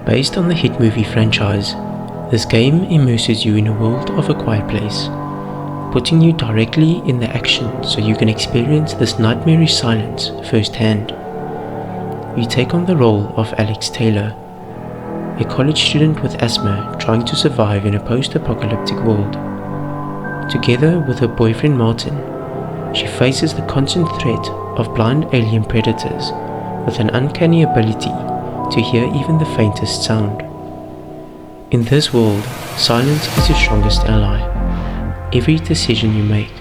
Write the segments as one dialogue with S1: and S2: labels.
S1: Based on the hit movie franchise, this game immerses you in a world of A Quiet Place, putting you directly in the action so you can experience this nightmarish silence firsthand. You take on the role of Alex Taylor, a college student with asthma trying to survive in a post-apocalyptic world. Together with her boyfriend Martin, she faces the constant threat of blind alien predators with an uncanny ability to hear even the faintest sound. In this world, silence is your strongest ally. Every decision you make,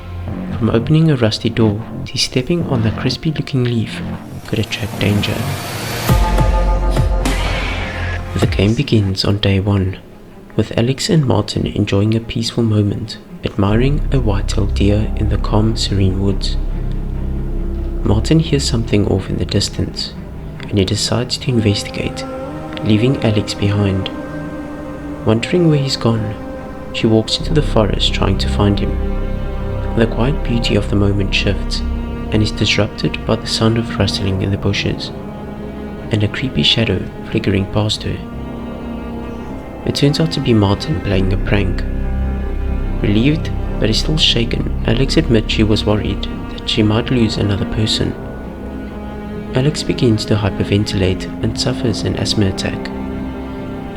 S1: from opening a rusty door to stepping on the crispy-looking leaf, could attract danger. The game begins on day 1, with Alex and Martin enjoying a peaceful moment, admiring a white-tailed deer in the calm, serene woods. Martin hears something off in the distance, and he decides to investigate, leaving Alex behind. Wondering where he's gone, she walks into the forest trying to find him. The quiet beauty of the moment shifts, and is disrupted by the sound of rustling in the bushes, and a creepy shadow flickering past her. It turns out to be Martin playing a prank. Relieved, but still shaken, Alex admits she was worried that she might lose another person. Alex begins to hyperventilate and suffers an asthma attack.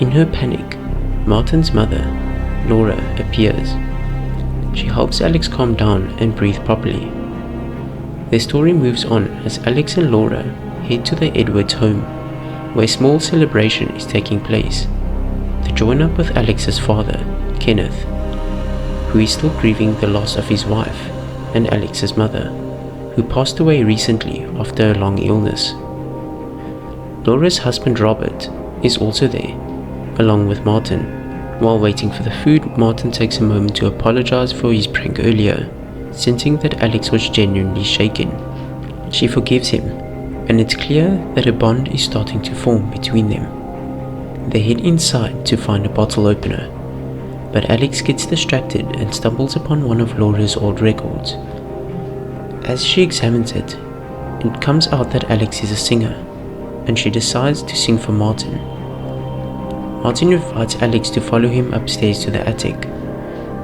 S1: In her panic, Martin's mother, Laura, appears. She helps Alex calm down and breathe properly. Their story moves on as Alex and Laura head to the Edwards home, where a small celebration is taking place. They join up with Alex's father, Kenneth, who is still grieving the loss of his wife, and Alex's mother, who passed away recently after a long illness. Laura's husband Robert is also there, along with Martin. While waiting for the food, Martin takes a moment to apologize for his prank earlier, sensing that Alex was genuinely shaken. She forgives him, and it's clear that a bond is starting to form between them. They head inside to find a bottle opener, but Alex gets distracted and stumbles upon one of Laura's old records. As she examines it, it comes out that Alex is a singer, and she decides to sing for Martin. Martin invites Alex to follow him upstairs to the attic,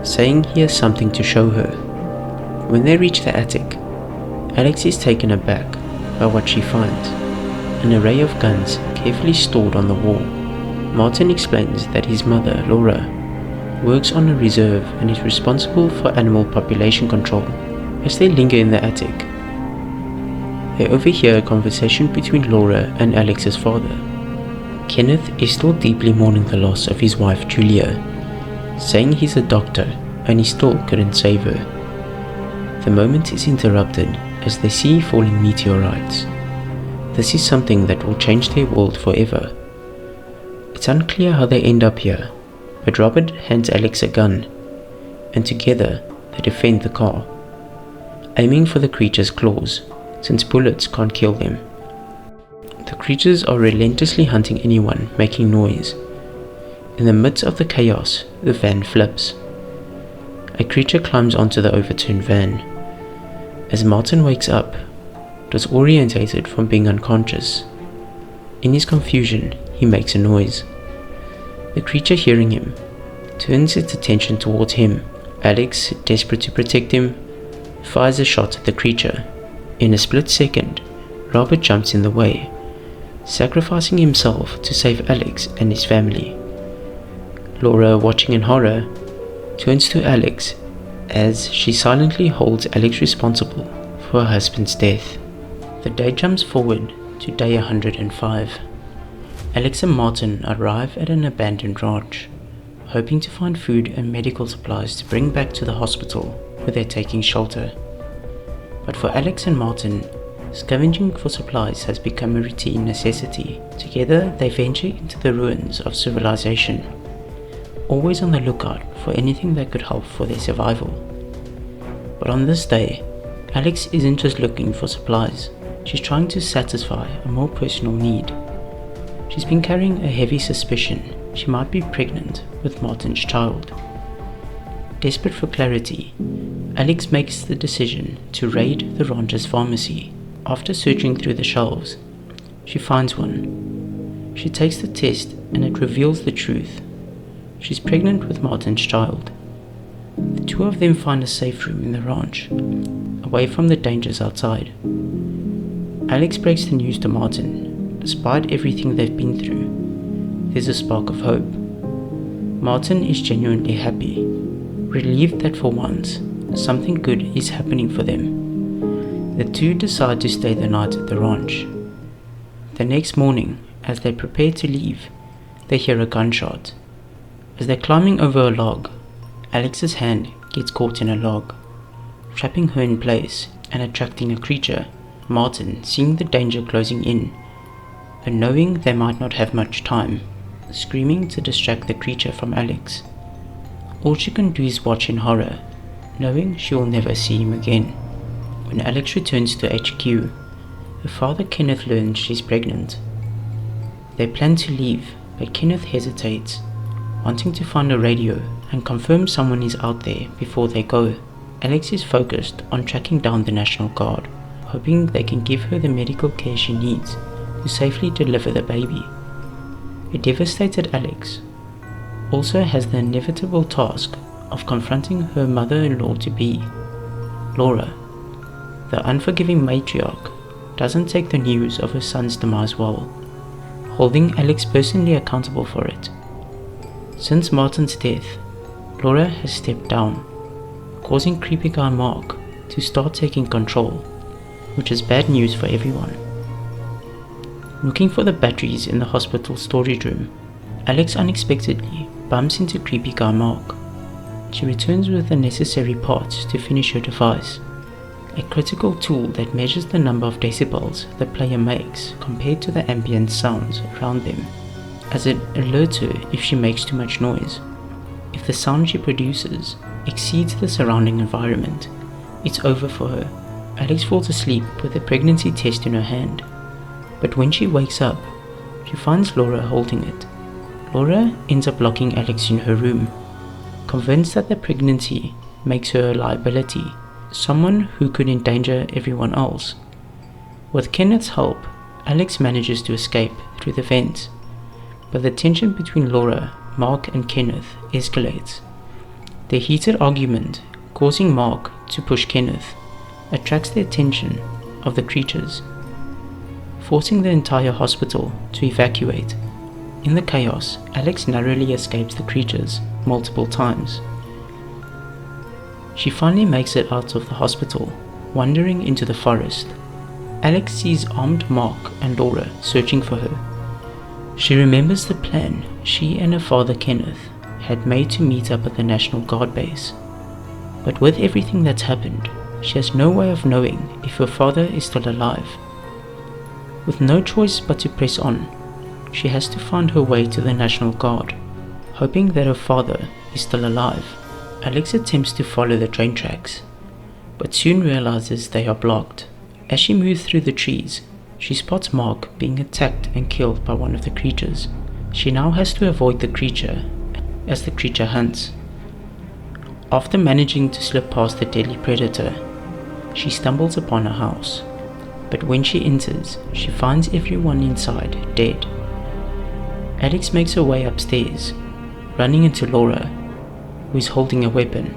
S1: saying he has something to show her. When they reach the attic, Alex is taken aback by what she finds, an array of guns carefully stored on the wall. Martin explains that his mother, Laura, works on a reserve and is responsible for animal population control. As they linger in the attic, they overhear a conversation between Laura and Alex's father. Kenneth is still deeply mourning the loss of his wife Julia, saying he's a doctor and he still couldn't save her. The moment is interrupted as they see falling meteorites. This is something that will change their world forever. It's unclear how they end up here, but Robert hands Alex a gun, and together they defend the car, aiming for the creature's claws, since bullets can't kill them. The creatures are relentlessly hunting anyone making noise. In the midst of the chaos, the van flips. A creature climbs onto the overturned van. As Martin wakes up, disorientated from being unconscious. In his confusion, he makes a noise. The creature, hearing him, turns its attention towards him. Alex, desperate to protect him, fires a shot at the creature. In a split second, Robert jumps in the way, sacrificing himself to save Alex and his family. Laura, watching in horror, turns to Alex as she silently holds Alex responsible for her husband's death. The day jumps forward to day 105. Alex and Martin arrive at an abandoned ranch, hoping to find food and medical supplies to bring back to the hospital where they're taking shelter. But for Alex and Martin, scavenging for supplies has become a routine necessity. Together, they venture into the ruins of civilization, always on the lookout for anything that could help for their survival. But on this day, Alex isn't just looking for supplies, she's trying to satisfy a more personal need. She's been carrying a heavy suspicion she might be pregnant with Martin's child. Desperate for clarity, Alex makes the decision to raid the rancher's pharmacy. After searching through the shelves, she finds one. She takes the test and it reveals the truth. She's pregnant with Martin's child. The two of them find a safe room in the ranch, away from the dangers outside. Alex breaks the news to Martin. Despite everything they've been through, there's a spark of hope. Martin is genuinely happy, relieved that for once, something good is happening for them. The two decide to stay the night at the ranch. The next morning, as they prepare to leave, they hear a gunshot. As they're climbing over a log, Alex's hand gets caught in a log, trapping her in place and attracting a creature. Martin, seeing the danger closing in, but knowing they might not have much time, screaming to distract the creature from Alex. All she can do is watch in horror, knowing she will never see him again. When Alex returns to HQ, her father Kenneth learns she's pregnant. They plan to leave, but Kenneth hesitates, wanting to find a radio and confirm someone is out there before they go. Alex is focused on tracking down the National Guard, hoping they can give her the medical care she needs to safely deliver the baby. A devastated Alex also has the inevitable task of confronting her mother-in-law-to-be. Laura, the unforgiving matriarch, doesn't take the news of her son's demise well, holding Alex personally accountable for it. Since Martin's death, Laura has stepped down, causing creepy guy Mark to start taking control, which is bad news for everyone. Looking for the batteries in the hospital storage room, Alex unexpectedly bumps into creepy guy Mark. She returns with the necessary parts to finish her device, a critical tool that measures the number of decibels the player makes compared to the ambient sounds around them, as it alerts her if she makes too much noise. If the sound she produces exceeds the surrounding environment, it's over for her. Alex falls asleep with a pregnancy test in her hand, but when she wakes up, she finds Laura holding it. Laura ends up locking Alex in her room, convinced that the pregnancy makes her a liability, someone who could endanger everyone else. With Kenneth's help, Alex manages to escape through the vents, but the tension between Laura, Mark and Kenneth escalates. Their heated argument, causing Mark to push Kenneth, attracts the attention of the creatures, forcing the entire hospital to evacuate. In the chaos, Alex narrowly escapes the creatures multiple times. She finally makes it out of the hospital, wandering into the forest. Alex sees armed Mark and Laura searching for her. She remembers the plan she and her father Kenneth had made to meet up at the National Guard base. But with everything that's happened, she has no way of knowing if her father is still alive. With no choice but to press on, she has to find her way to the National Guard, hoping that her father is still alive. Alex attempts to follow the train tracks, but soon realizes they are blocked. As she moves through the trees, she spots Mark being attacked and killed by one of the creatures. She now has to avoid the creature as the creature hunts. After managing to slip past the deadly predator, she stumbles upon a house, but when she enters, she finds everyone inside dead. Alex makes her way upstairs, running into Laura, who is holding a weapon.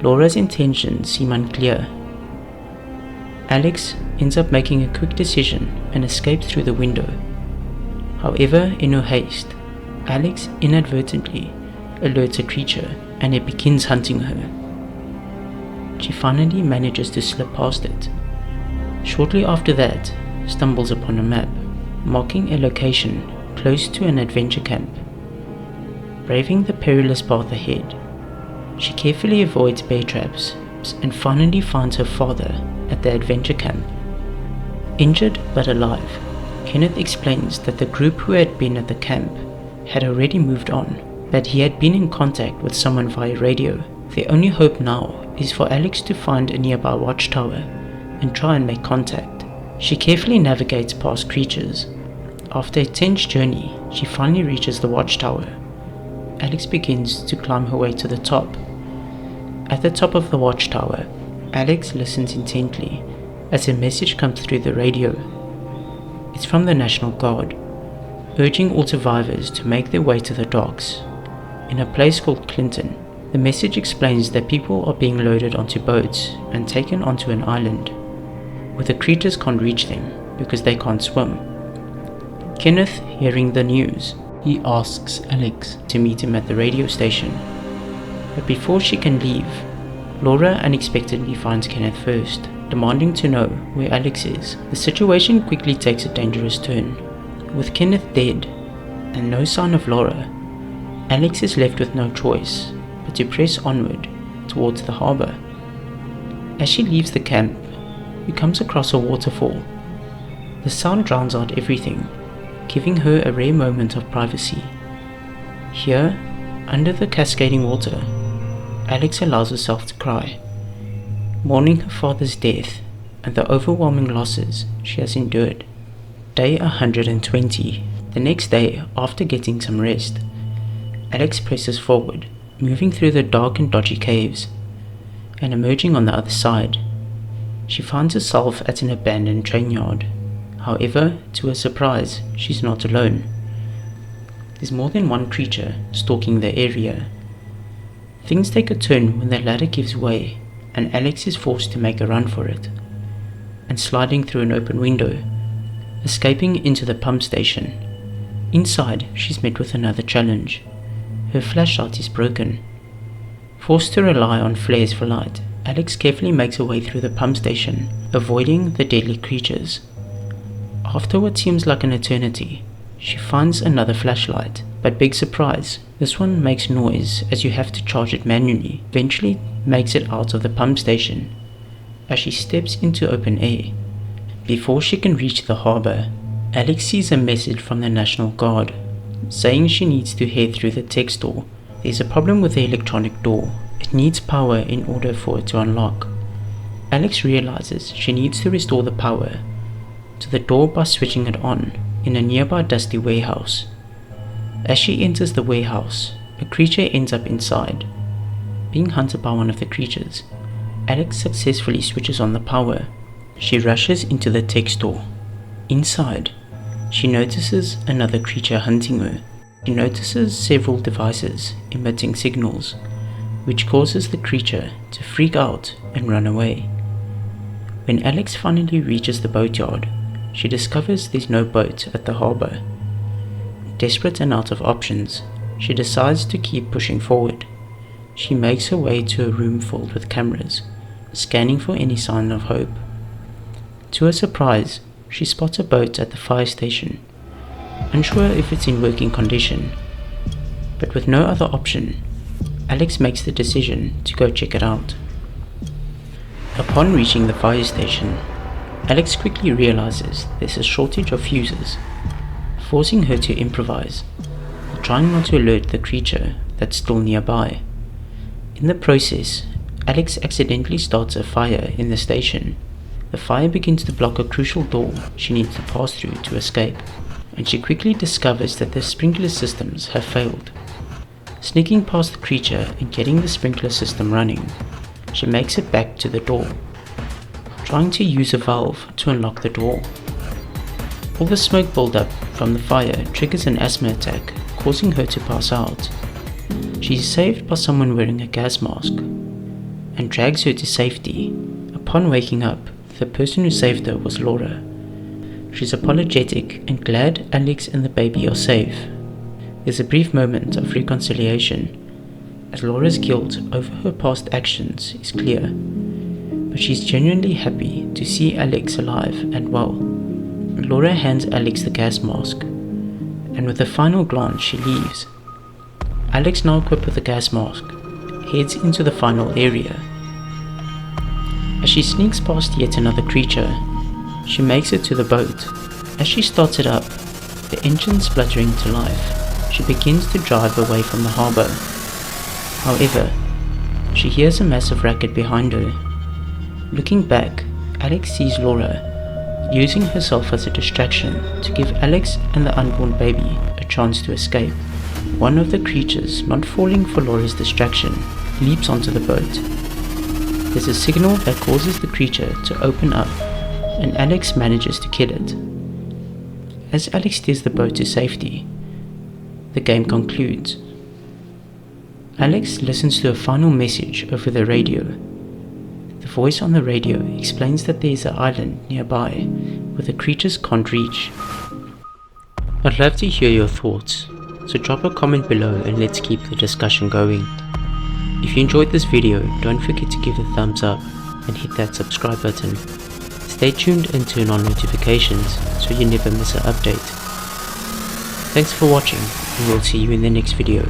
S1: Laura's intentions seem unclear. Alex ends up making a quick decision and escapes through the window. However, in her haste, Alex inadvertently alerts a creature and it begins hunting her. She finally manages to slip past it. Shortly after that, stumbles upon a map, marking a location close to an adventure camp. Braving the perilous path ahead, she carefully avoids bear traps and finally finds her father at the adventure camp. Injured but alive, Kenneth explains that the group who had been at the camp had already moved on, but he had been in contact with someone via radio. Their only hope now is for Alex to find a nearby watchtower and try and make contact. She carefully navigates past creatures. After a tense journey, she finally reaches the watchtower. Alex begins to climb her way to the top. At the top of the watchtower, Alex listens intently as a message comes through the radio. It's from the National Guard. urging all survivors to make their way to the docks. In a place called Clinton, the message explains that people are being loaded onto boats and taken onto an island, where the creatures can't reach them because they can't swim. Kenneth, hearing the news, he asks Alex to meet him at the radio station. But before she can leave, Laura unexpectedly finds Kenneth first, demanding to know where Alex is. The situation quickly takes a dangerous turn. With Kenneth dead and no sign of Laura, Alex is left with no choice but to press onward towards the harbour. As she leaves the camp, she comes across a waterfall. The sound drowns out everything, giving her a rare moment of privacy. Here, under the cascading water, Alex allows herself to cry, mourning her father's death and the overwhelming losses she has endured. Day 120. The next day, after getting some rest, Alex presses forward, moving through the dark and dodgy caves, and emerging on the other side. She finds herself at an abandoned train yard. However, to her surprise, she's not alone. There's more than one creature stalking the area. Things take a turn when the ladder gives way and Alex is forced to make a run for it, and sliding through an open window, escaping into the pump station. Inside, she's met with another challenge. Her flashlight is broken. Forced to rely on flares for light, Alex carefully makes her way through the pump station, avoiding the deadly creatures. After what seems like an eternity, she finds another flashlight, but big surprise, this one makes noise as you have to charge it manually. Eventually makes it out of the pump station as she steps into open air. Before she can reach the harbour, Alex sees a message from the National Guard saying she needs to head through the tech store. There's a problem with the electronic door. It needs power in order for it to unlock. Alex realizes she needs to restore the power to the door by switching it on in a nearby dusty warehouse. As she enters the warehouse, a creature ends up inside. Being hunted by one of the creatures, Alex successfully switches on the power. She rushes into the tech store. Inside, she notices another creature hunting her. She notices several devices emitting signals, which causes the creature to freak out and run away. When Alex finally reaches the boatyard, she discovers there's no boat at the harbour. Desperate and out of options, she decides to keep pushing forward. She makes her way to a room filled with cameras, scanning for any sign of hope. To her surprise, she spots a boat at the fire station, unsure if it's in working condition. But with no other option, Alex makes the decision to go check it out. Upon reaching the fire station, Alex quickly realizes there's a shortage of fuses, forcing her to improvise, trying not to alert the creature that's still nearby. In the process, Alex accidentally starts a fire in the station. The fire begins to block a crucial door she needs to pass through to escape, and she quickly discovers that the sprinkler systems have failed. Sneaking past the creature and getting the sprinkler system running, she makes it back to the door, trying to use a valve to unlock the door. All the smoke buildup from the fire triggers an asthma attack, causing her to pass out. She is saved by someone wearing a gas mask and drags her to safety. Upon waking up, the person who saved her was Laura. She's apologetic and glad Alex and the baby are safe. There's a brief moment of reconciliation as Laura's guilt over her past actions is clear, but she's genuinely happy to see Alex alive and well. Laura hands Alex the gas mask, and with a final glance she leaves. Alex, now equipped with the gas mask, heads into the final area. As she sneaks past yet another creature, she makes it to the boat. As she starts it up, the engine spluttering to life, she begins to drive away from the harbour. However, she hears a massive racket behind her. Looking back, Alex sees Laura using herself as a distraction to give Alex and the unborn baby a chance to escape. One of the creatures, not falling for Laura's distraction, leaps onto the boat. There's a signal that causes the creature to open up, and Alex manages to kill it. As Alex steers the boat to safety, the game concludes. Alex listens to a final message over the radio. The voice on the radio explains that there is an island nearby where the creatures can't reach. I'd love to hear your thoughts, so drop a comment below and let's keep the discussion going. If you enjoyed this video, don't forget to give it a thumbs up and hit that subscribe button. Stay tuned and turn on notifications so you never miss an update. Thanks for watching, and we'll see you in the next video.